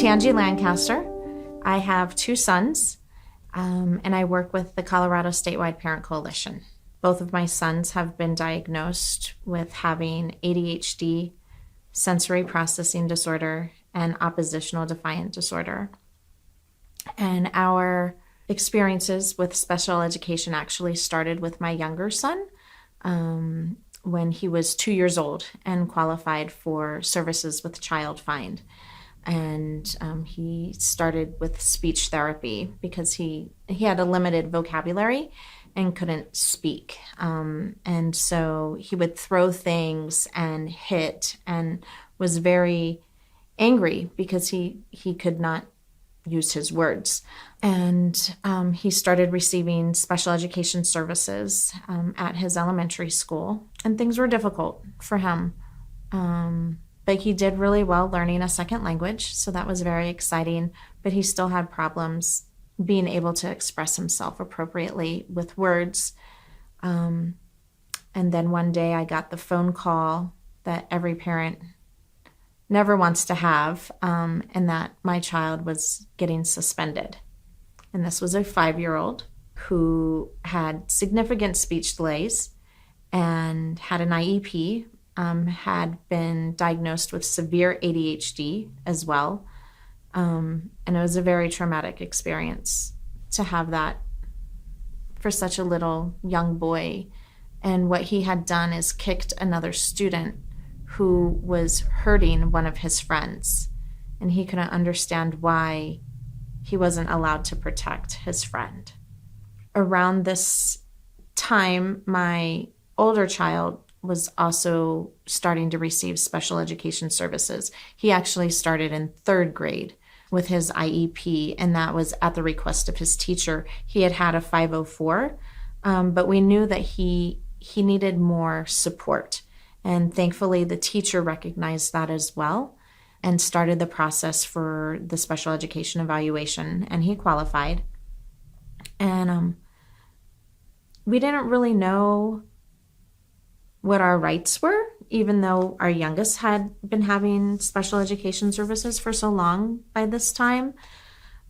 Tangi, Lancaster. I have 2 sons, and I work with the Colorado Statewide Parent Coalition. Both of my sons have been diagnosed with having ADHD, sensory processing disorder, and oppositional defiant disorder. And our experiences with special education actually started with my younger son when he was 2 years old and qualified for services with Child Find. And he started with speech therapy because he had a limited vocabulary and couldn't speak. And so he would throw things and hit and was very angry because he could not use his words. And he started receiving special education services at his elementary school, and things were difficult for him. But he did really well learning a second language, so that was very exciting. But he still had problems being able to express himself appropriately with words. And then one day I got the phone call that every parent never wants to have, and that my child was getting suspended. And this was a 5-year-old who had significant speech delays and had an IEP, had been diagnosed with severe ADHD as well. And it was a very traumatic experience to have that for such a little young boy. And what he had done is kicked another student who was hurting one of his friends. And he couldn't understand why he wasn't allowed to protect his friend. Around this time, my older child was also starting to receive special education services. He actually started in 3rd grade with his IEP, and that was at the request of his teacher. He had a 504, but we knew that he needed more support. And thankfully, the teacher recognized that as well and started the process for the special education evaluation, and he qualified. And we didn't really know what our rights were, even though our youngest had been having special education services for so long by this time.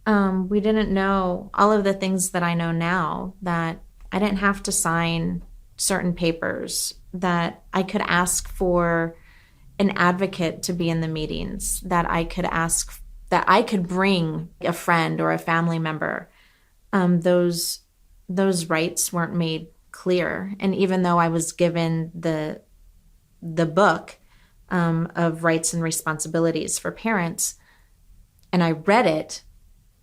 We didn't know all of the things that I know now, that I didn't have to sign certain papers, that I could ask for an advocate to be in the meetings, that I could bring a friend or a family member. Those rights weren't made clear. And even though I was given the book of rights and responsibilities for parents, and I read it,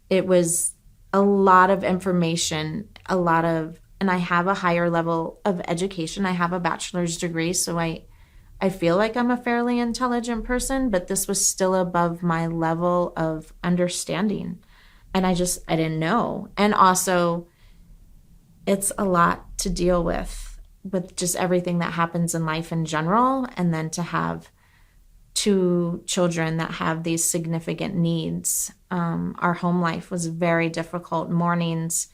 it was a lot of information, and I have a higher level of education. I have a bachelor's degree, so I feel like I'm a fairly intelligent person, but this was still above my level of understanding. And I didn't know. And also, it's a lot to deal with just everything that happens in life in general. And then to have 2 children that have these significant needs. Our home life was very difficult. Mornings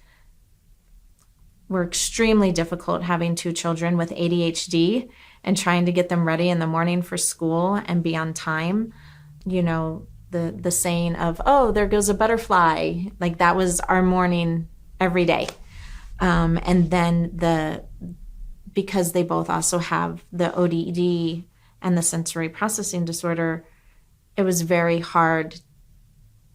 were extremely difficult, having 2 children with ADHD and trying to get them ready in the morning for school and be on time. You know, the saying of, oh, there goes a butterfly. Like, that was our morning every day. And then because they both also have the ODD and the sensory processing disorder, it was very hard.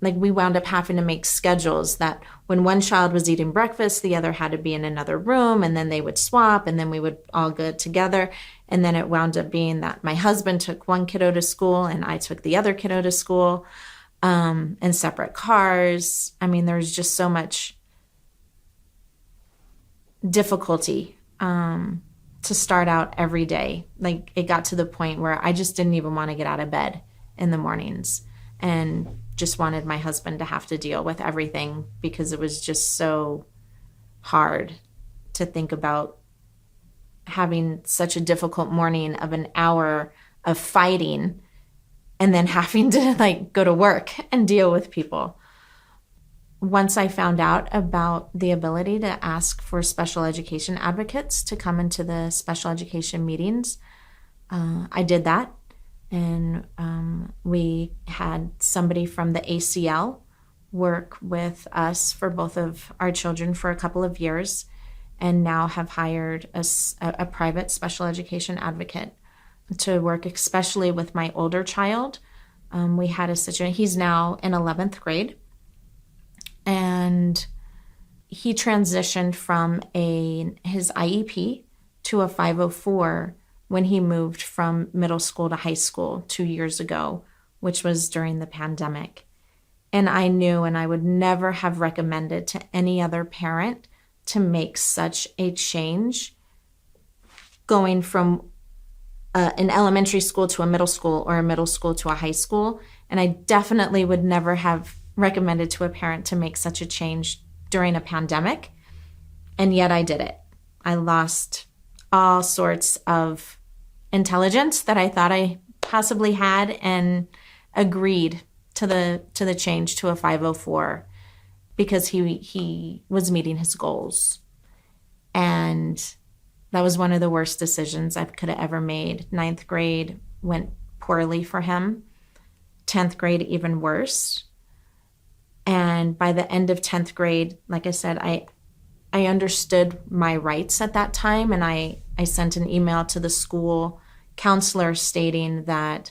Like, we wound up having to make schedules that when one child was eating breakfast, the other had to be in another room, and then they would swap, and then we would all go together. And then it wound up being that my husband took one kiddo to school and I took the other kiddo to school, in separate cars. I mean, there's just so much difficulty to start out every day. Like, it got to the point where I just didn't even want to get out of bed in the mornings, and just wanted my husband to have to deal with everything, because it was just so hard to think about having such a difficult morning of an hour of fighting and then having to go to work and deal with people. Once I found out about the ability to ask for special education advocates to come into the special education meetings, I did that. And we had somebody from the ACL work with us for both of our children for a couple of years, and now have hired a private special education advocate to work especially with my older child. We had a situation, he's now in 11th grade, and he transitioned from his IEP to a 504 when he moved from middle school to high school 2 years ago, which was during the pandemic. And I knew, and I would never have recommended to any other parent to make such a change going from an elementary school to a middle school, or a middle school to a high school. And I definitely would never have recommended to a parent to make such a change during a pandemic. And yet I did it. I lost all sorts of intelligence that I thought I possibly had, and agreed to the change to a 504 because he was meeting his goals. And that was one of the worst decisions I could have ever made. 9th grade went poorly for him. 10th grade, even worse. And by the end of 10th grade, like I said, I understood my rights at that time. And I sent an email to the school counselor stating that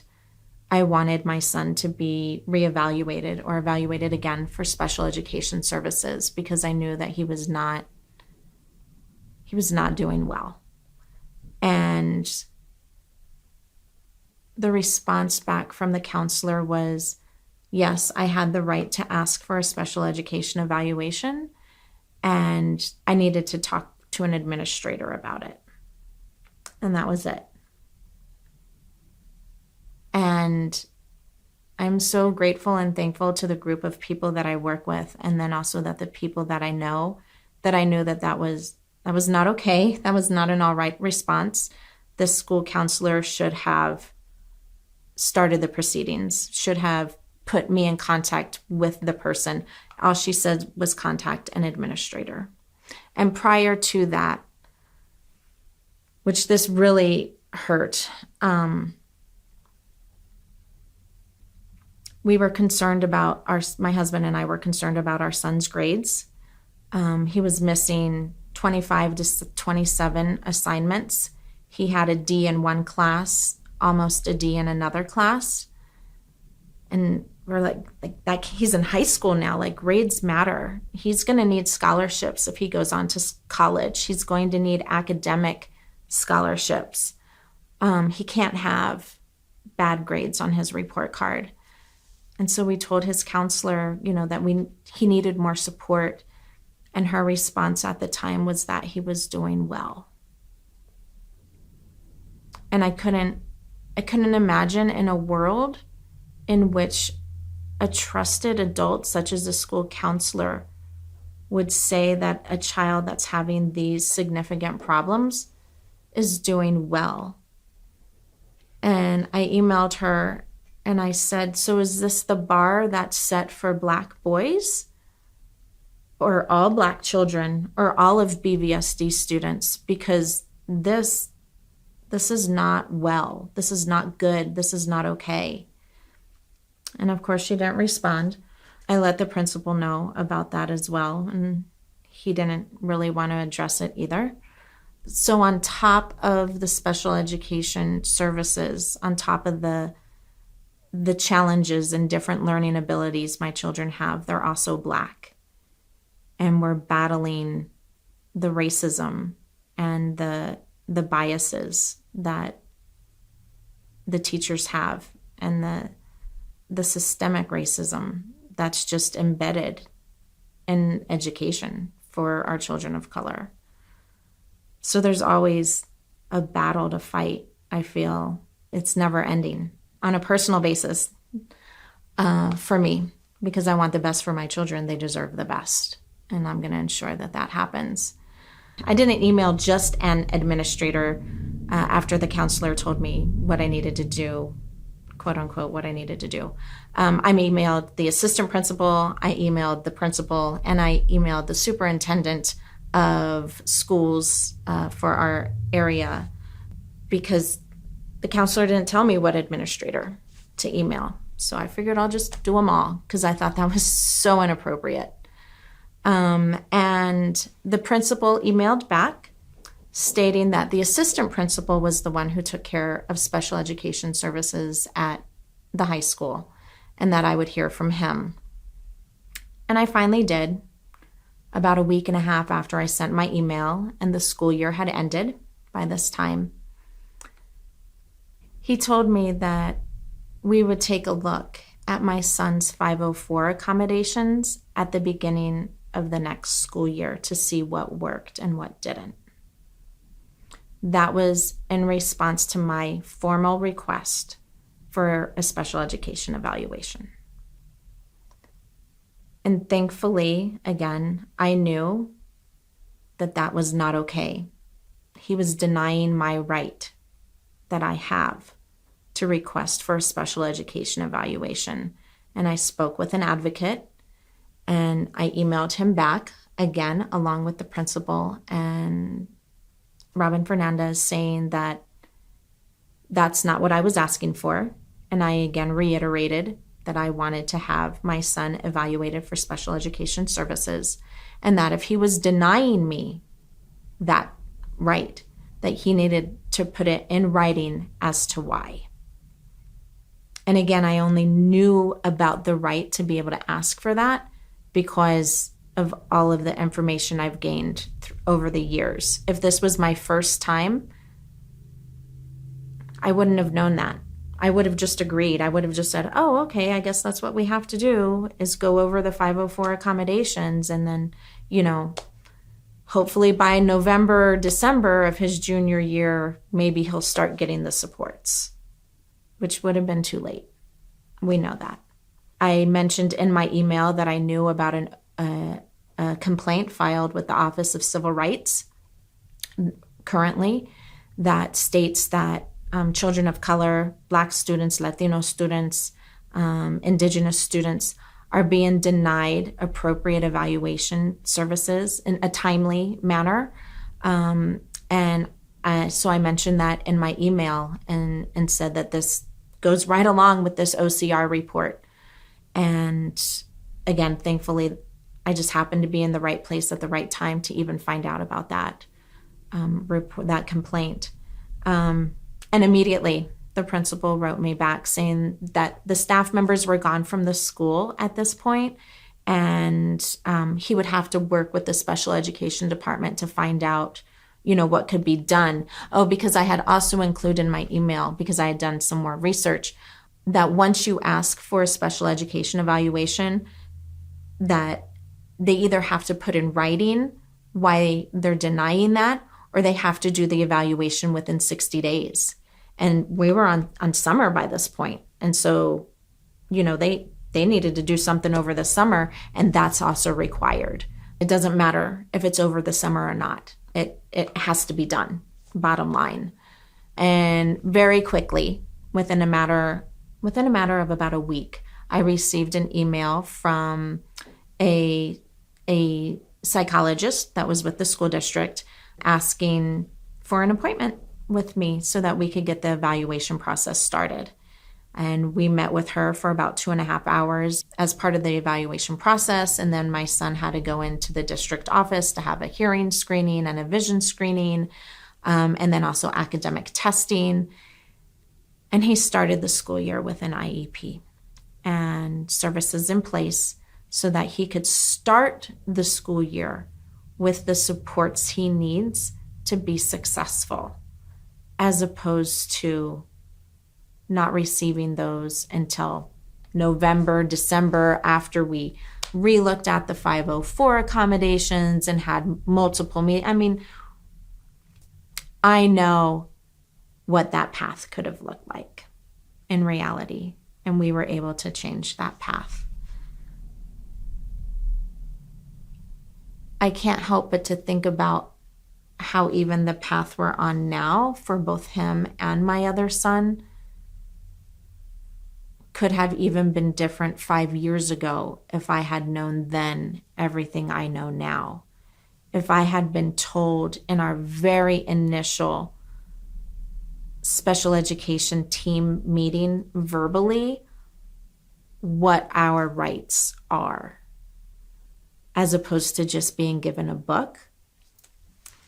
I wanted my son to be reevaluated or evaluated again for special education services, because I knew that he was not doing well. And the response back from the counselor was, yes, I had the right to ask for a special education evaluation, and I needed to talk to an administrator about it. And that was it. And I'm so grateful and thankful to the group of people that I work with, and then also that the people that I know, that I knew that was not okay. That was not an all right response. The school counselor should have started the proceedings, should have put me in contact with the person. All she said was contact an administrator. And prior to that, which this really hurt, we were concerned about my husband and I were concerned about our son's grades. He was missing 25 to 27 assignments. He had a D in one class, almost a D in another class. And we're like that, he's in high school now, like grades matter. He's going to need scholarships if he goes on to college. He's going to need academic scholarships. He can't have bad grades on his report card. And so we told his counselor, that he needed more support. And her response at the time was that he was doing well. And I couldn't imagine in a world in which a trusted adult, such as a school counselor, would say that a child that's having these significant problems is doing well. And I emailed her and I said, so is this the bar that's set for Black boys, or all Black children, or all of BVSD students? Because this is not well. This is not good. This is not okay. And of course, she didn't respond. I let the principal know about that as well, and he didn't really want to address it either. So on top of the special education services, on top of the challenges and different learning abilities my children have, they're also Black. And we're battling the racism and the biases that the teachers have, and the systemic racism that's just embedded in education for our children of color. So there's always a battle to fight. I feel it's never ending on a personal basis for me, because I want the best for my children. They deserve the best, and I'm going to ensure that happens. I didn't email just an administrator after the counselor told me what I needed to do, quote unquote, what I needed to do. I emailed the assistant principal, I emailed the principal, and I emailed the superintendent of schools for our area, because the counselor didn't tell me what administrator to email. So I figured I'll just do them all because I thought that was so inappropriate. And the principal emailed back stating that the assistant principal was the one who took care of special education services at the high school and that I would hear from him. And I finally did, about a week and a half after I sent my email and the school year had ended by this time. He told me that we would take a look at my son's 504 accommodations at the beginning of the next school year to see what worked and what didn't. That was in response to my formal request for a special education evaluation. And thankfully, again, I knew that that was not okay. He was denying my right that I have to request for a special education evaluation. And I spoke with an advocate and I emailed him back again, along with the principal and Robin Fernandez, saying that that's not what I was asking for. And I again reiterated that I wanted to have my son evaluated for special education services, and that if he was denying me that right, that he needed to put it in writing as to why. And again, I only knew about the right to be able to ask for that because of all of the information I've gained over the years. If this was my first time, I wouldn't have known that. I would have just agreed. I would have just said, oh, okay, I guess that's what we have to do is go over the 504 accommodations. And then, hopefully by November, December of his junior year, maybe he'll start getting the supports, which would have been too late. We know that. I mentioned in my email that I knew about a complaint filed with the Office of Civil Rights currently that states that children of color, Black students, Latino students, Indigenous students are being denied appropriate evaluation services in a timely manner. So I mentioned that in my email and said that this goes right along with this OCR report. And again, thankfully, I just happened to be in the right place at the right time to even find out about that that complaint. And immediately, the principal wrote me back saying that the staff members were gone from the school at this point, and he would have to work with the special education department to find out, what could be done. Oh, because I had also included in my email, because I had done some more research, that once you ask for a special education evaluation, that they either have to put in writing why they're denying that, or they have to do the evaluation within 60 days. And we were on summer by this point. And so, they needed to do something over the summer, and that's also required. It doesn't matter if it's over the summer or not. It has to be done, bottom line. And very quickly, within a matter of about a week, I received an email from a psychologist that was with the school district asking for an appointment with me so that we could get the evaluation process started. And we met with her for about 2.5 hours as part of the evaluation process. And then my son had to go into the district office to have a hearing screening and a vision screening, and then also academic testing. And he started the school year with an IEP and services in place so that he could start the school year with the supports he needs to be successful, as opposed to not receiving those until November, December, after we re-looked at the 504 accommodations and had multiple meetings. I know what that path could have looked like in reality, and we were able to change that path. I can't help but to think about how even the path we're on now for both him and my other son could have even been different 5 years ago if I had known then everything I know now. If I had been told in our very initial special education team meeting verbally what our rights are, as opposed to just being given a book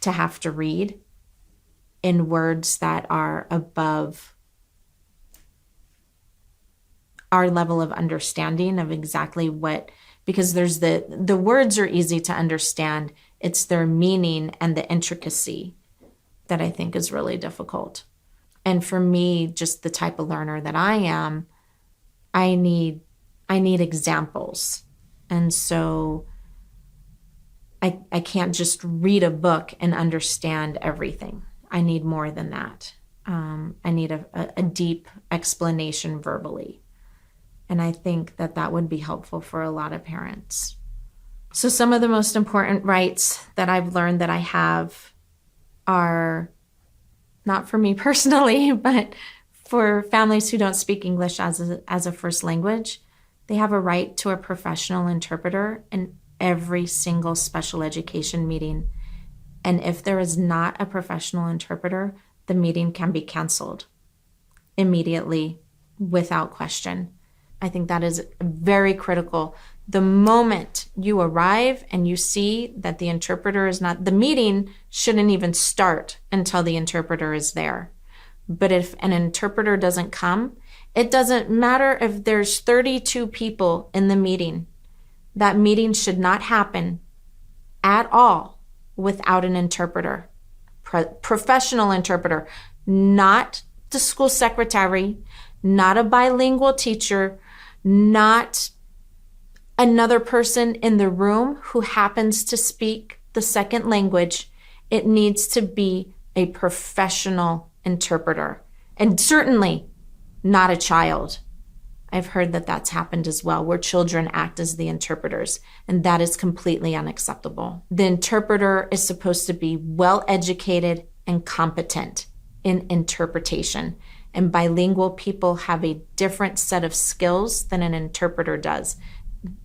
to have to read in words that are above our level of understanding of exactly what, because there's the words are easy to understand. It's their meaning and the intricacy that I think is really difficult. And for me, just the type of learner that I am, I need examples. And so I can't just read a book and understand everything. I need more than that. I need a deep explanation verbally. And I think that would be helpful for a lot of parents. So some of the most important rights that I've learned that I have are not for me personally, but for families who don't speak English as a first language. They have a right to a professional interpreter in every single special education meeting. And if there is not a professional interpreter, the meeting can be canceled immediately without question. I think that is very critical. The moment you arrive and you see that the interpreter is not, the meeting shouldn't even start until the interpreter is there. But if an interpreter doesn't come, it doesn't matter if there's 32 people in the meeting. That meeting should not happen at all without an interpreter, professional interpreter, not the school secretary, not a bilingual teacher, not another person in the room who happens to speak the second language. It needs to be a professional interpreter, and certainly not a child. I've heard that that's happened as well, where children act as the interpreters, and that is completely unacceptable. The interpreter is supposed to be well educated and competent in interpretation. And bilingual people have a different set of skills than an interpreter does.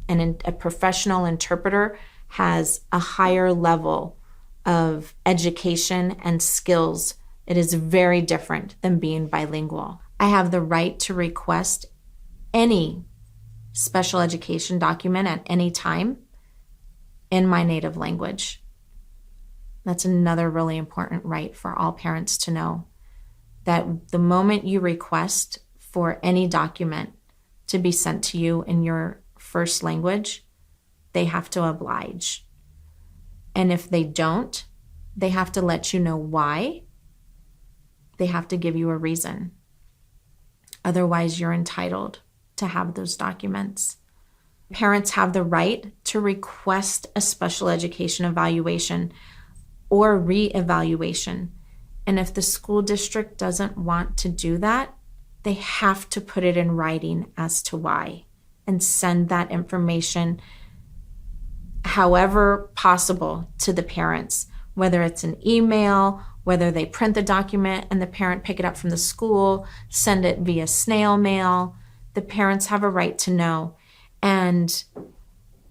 And a professional interpreter has a higher level of education and skills. It is very different than being bilingual. I have the right to request any special education document at any time in my native language. That's another really important right for all parents to know, that the moment you request for any document to be sent to you in your first language, they have to oblige. And if they don't, they have to let you know why. They have to give you a reason. Otherwise, you're entitled to have those documents. Parents have the right to request a special education evaluation or re-evaluation. And if the school district doesn't want to do that, they have to put it in writing as to why and send that information however possible to the parents, whether it's an email, whether they print the document and the parent pick it up from the school, send it via snail mail. The parents have a right to know. And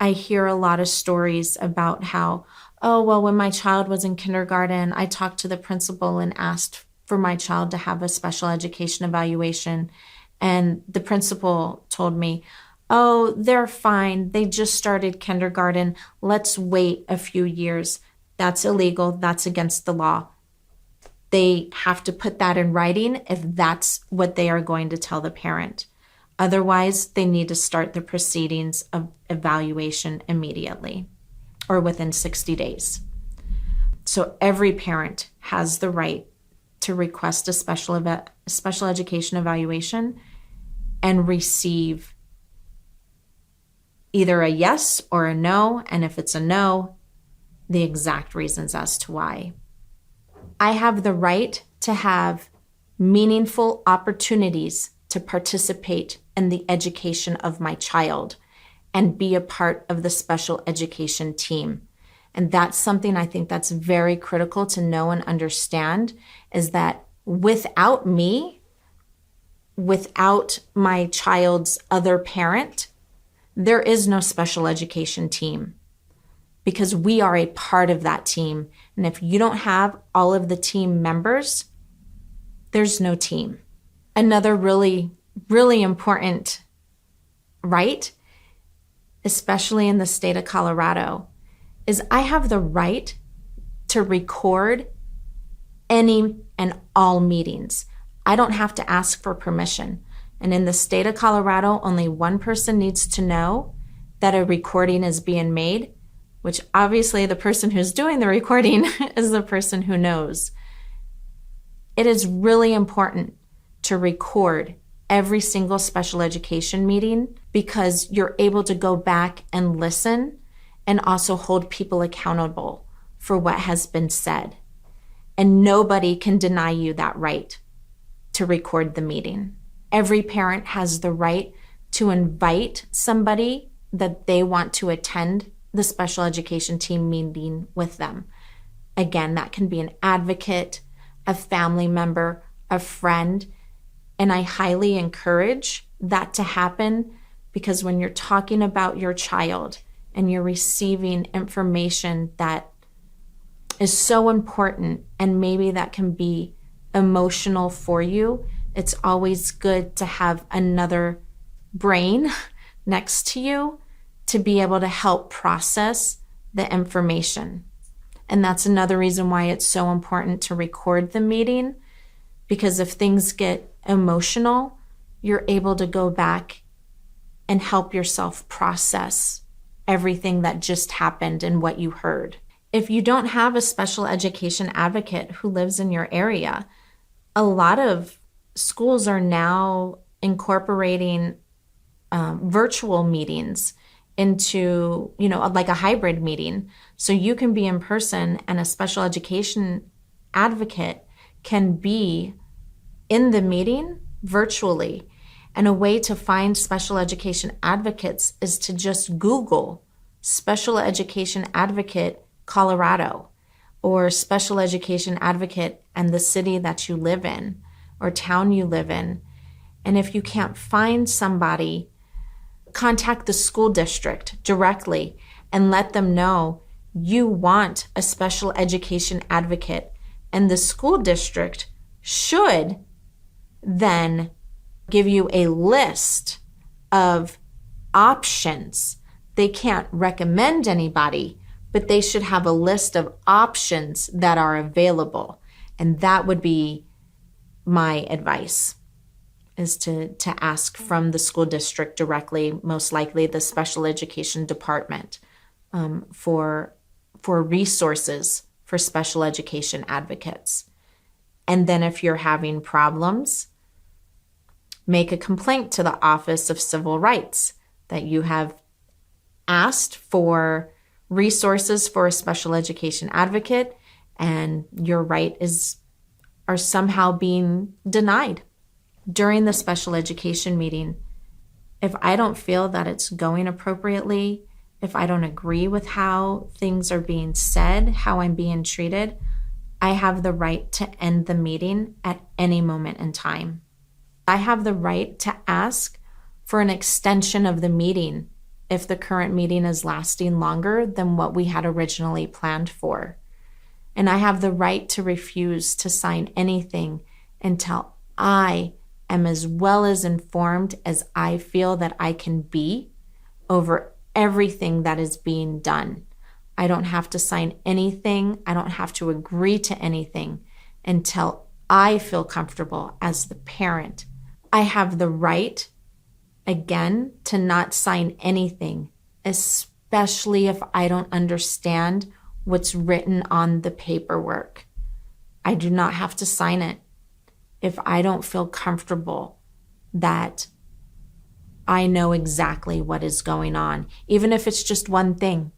I hear a lot of stories about how, oh, well, when my child was in kindergarten, I talked to the principal and asked for my child to have a special education evaluation. And the principal told me, oh, they're fine. They just started kindergarten. Let's wait a few years. That's illegal. That's against the law. They have to put that in writing if that's what they are going to tell the parent. Otherwise, they need to start the proceedings of evaluation immediately or within 60 days. So every parent has the right to request a special education evaluation and receive either a yes or a no, and if it's a no, the exact reasons as to why. I have the right to have meaningful opportunities to participate in the education of my child and be a part of the special education team. And that's something I think that's very critical to know and understand, is that without me, without my child's other parent, there is no special education team, because we are a part of that team. And if you don't have all of the team members, there's no team. Another really, really important right, especially in the state of Colorado, is I have the right to record any and all meetings. I don't have to ask for permission. And in the state of Colorado, only one person needs to know that a recording is being made, which obviously the person who's doing the recording is the person who knows. It is really important to record every single special education meeting because you're able to go back and listen and also hold people accountable for what has been said. And nobody can deny you that right to record the meeting. Every parent has the right to invite somebody that they want to attend the special education team meeting with them. Again, that can be an advocate, a family member, a friend, and I highly encourage that to happen because when you're talking about your child and you're receiving information that is so important and maybe that can be emotional for you, it's always good to have another brain next to you to be able to help process the information. And that's another reason why it's so important to record the meeting, because if things get emotional, you're able to go back and help yourself process everything that just happened and what you heard. If you don't have a special education advocate who lives in your area, a lot of schools are now incorporating virtual meetings into, like a hybrid meeting. So you can be in person and a special education advocate can be in the meeting virtually. And a way to find special education advocates is to just Google special education advocate Colorado or special education advocate and the city that you live in or town you live in. And if you can't find somebody, contact the school district directly and let them know you want a special education advocate. And the school district should then give you a list of options. They can't recommend anybody, but they should have a list of options that are available. And that would be my advice, is to ask from the school district directly, most likely the special education department, for resources for special education advocates. And then if you're having problems, make a complaint to the Office of Civil Rights that you have asked for resources for a special education advocate and your are somehow being denied. During the special education meeting, if I don't feel that it's going appropriately, if I don't agree with how things are being said, how I'm being treated, I have the right to end the meeting at any moment in time. I have the right to ask for an extension of the meeting if the current meeting is lasting longer than what we had originally planned for. And I have the right to refuse to sign anything until I am as well as informed as I feel that I can be over everything that is being done. I don't have to sign anything. I don't have to agree to anything until I feel comfortable as the parent. I have the right, again, to not sign anything, especially if I don't understand what's written on the paperwork. I do not have to sign it if I don't feel comfortable that I know exactly what is going on, even if it's just one thing.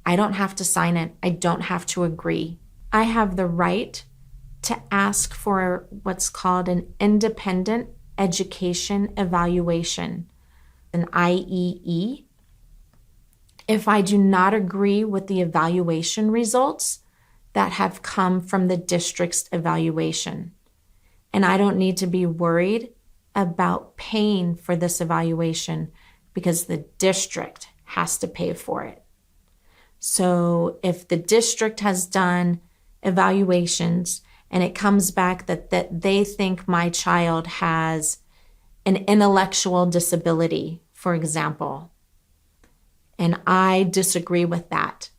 I don't have to sign it. I don't have to agree. I have the right to ask for what's called an independent education evaluation, an IEE. If I do not agree with the evaluation results that have come from the district's evaluation, and I don't need to be worried about paying for this evaluation because the district has to pay for it. So if the district has done evaluations and it comes back that they think my child has an intellectual disability, for example, and I disagree with that,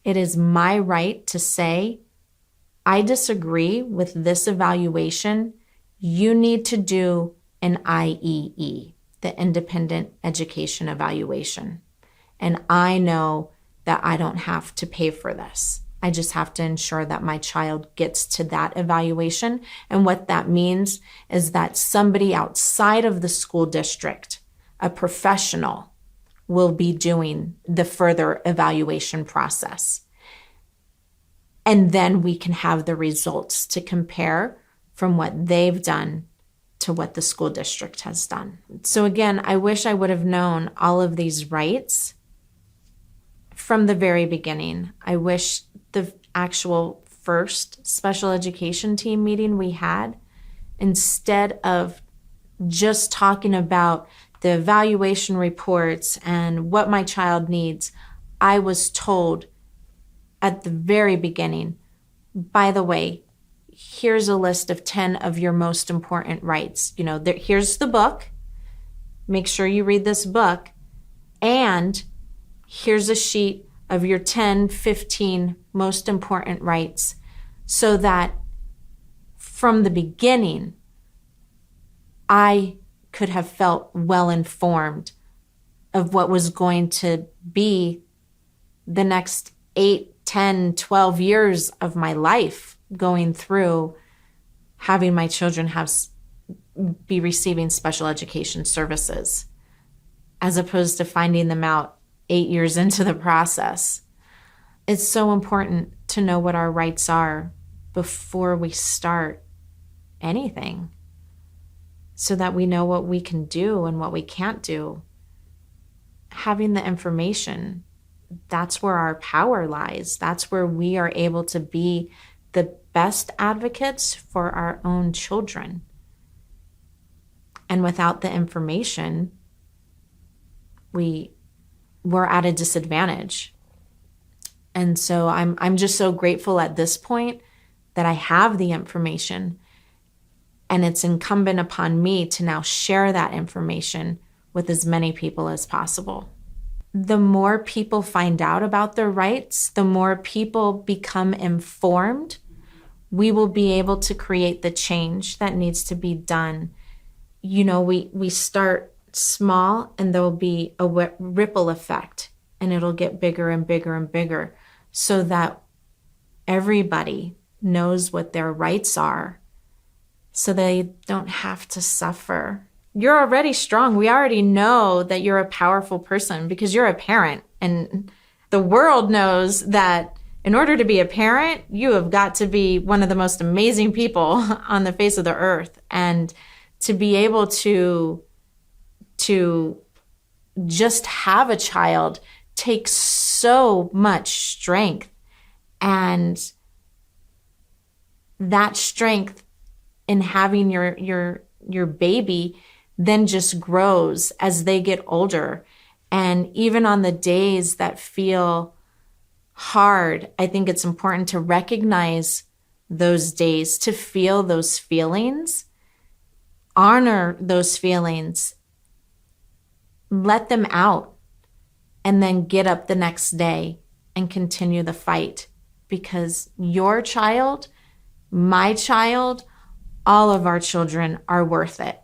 it is my right to say, I disagree with this evaluation. You need to do an IEE, the Independent Education Evaluation. And I know that I don't have to pay for this. I just have to ensure that my child gets to that evaluation. And what that means is that somebody outside of the school district, a professional, will be doing the further evaluation process. And then we can have the results to compare from what they've done to what the school district has done. So again, I wish I would have known all of these rights from the very beginning. I wish the actual first special education team meeting we had, instead of just talking about the evaluation reports and what my child needs, I was told at the very beginning, by the way, here's a list of 10 of your most important rights. Here's the book. Make sure you read this book. And here's a sheet of your 10, 15 most important rights, so that from the beginning, I could have felt well informed of what was going to be the next 8, 10, 12 years of my life, going through having my children be receiving special education services, as opposed to finding them out 8 years into the process. It's so important to know what our rights are before we start anything, so that we know what we can do and what we can't do. Having the information, that's where our power lies. That's where we are able to be the best advocates for our own children. And without the information, we're at a disadvantage. And so I'm just so grateful at this point that I have the information, and it's incumbent upon me to now share that information with as many people as possible. The more people find out about their rights, the more people become informed, we will be able to create the change that needs to be done. We start small, and there will be a ripple effect, and it'll get bigger and bigger and bigger, so that everybody knows what their rights are, so they don't have to suffer. You're already strong. We already know that you're a powerful person because you're a parent. And the world knows that in order to be a parent, you have got to be one of the most amazing people on the face of the earth. And to be able to just have a child takes so much strength. And that strength in having your baby then just grows as they get older. And even on the days that feel hard, I think it's important to recognize those days, to feel those feelings, honor those feelings, let them out, and then get up the next day and continue the fight. Because your child, my child, all of our children are worth it.